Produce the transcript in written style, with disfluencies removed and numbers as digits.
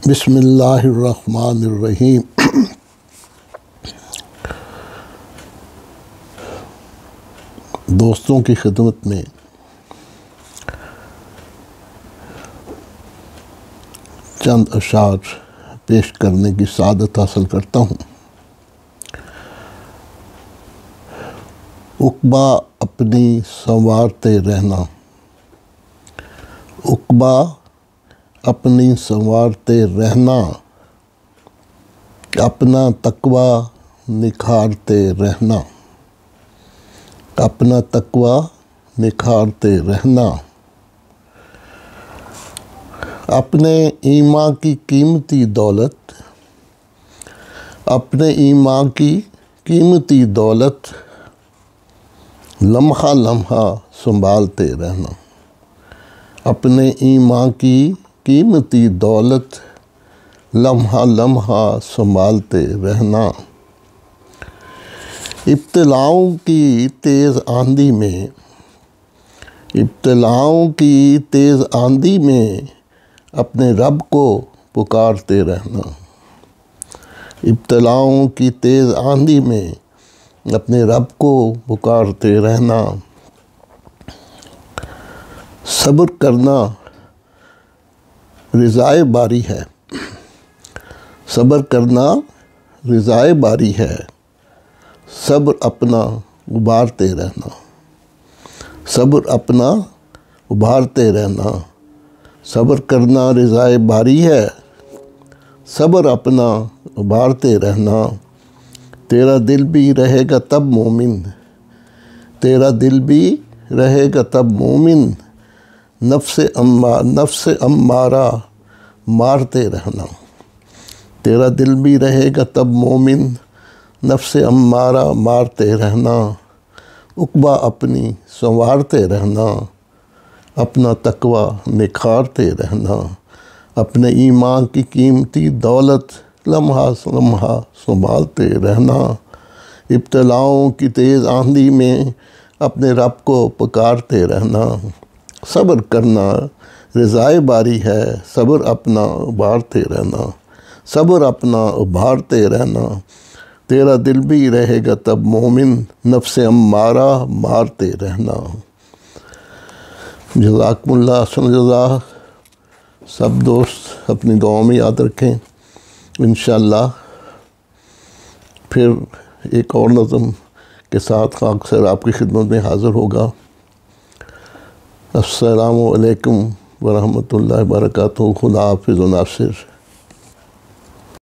بسم اللہ الرحمن الرحیم۔ دوستوں کی خدمت میں چند اشعار پیش کرنے کی سعادت حاصل کرتا ہوں۔ عقبہ اپنی سنوارتے رہنا، عقبہ اپنی سنوارتے رہنا، اپنا تقوی نکھارتے رہنا، اپنا تقوی نکھارتے رہنا، اپنے ایمان کی قیمتی دولت، اپنے ایمان کی قیمتی دولت لمحہ لمحہ سنبھالتے رہنا، اپنے ایمان کی قیمتی دولت لمحہ لمحہ سنبھالتے رہنا۔ ابتلاؤں کی تیز آندھی میں، ابتلاؤں کی تیز آندھی میں اپنے رب کو پکارتے رہنا، ابتلاؤں کی تیز آندھی میں اپنے رب کو پکارتے رہنا۔ صبر کرنا رضائے باری ہے، صبر کرنا رضائے باری ہے، صبر اپنا ابھارتے رہنا، صبر اپنا ابھارتے رہنا، صبر کرنا رضائے باری ہے، صبر اپنا ابھارتے رہنا۔ تیرا دل بھی رہے گا تب مومن، تیرا دل بھی رہے گا تب مومن، نفس امارہ مارتے رہنا، تیرا دل بھی رہے گا تب مومن، نفس امارہ مارتے رہنا۔ عقبہ اپنی سنوارتے رہنا، اپنا تقوی نکھارتے رہنا، اپنے ایمان کی قیمتی دولت لمحہ لمحہ سنبھالتے رہنا۔ ابتلاؤں کی تیز آندھی میں اپنے رب کو پکارتے رہنا، صبر کرنا رضائے باری ہے، صبر اپنا ابھارتے رہنا، صبر اپنا ابھارتے رہنا۔ تیرا دل بھی رہے گا تب مومن، نفس امارہ مارتے رہنا۔ جزاکم اللہ احسن جزا۔ سب دوست اپنی دعاؤں میں یاد رکھیں۔ انشاءاللہ پھر ایک اور نظم کے ساتھ خاک سر آپ کی خدمت میں حاضر ہوگا۔ السلام علیکم ورحمۃ اللہ وبرکاتہ۔ خدا حافظ و ناصر۔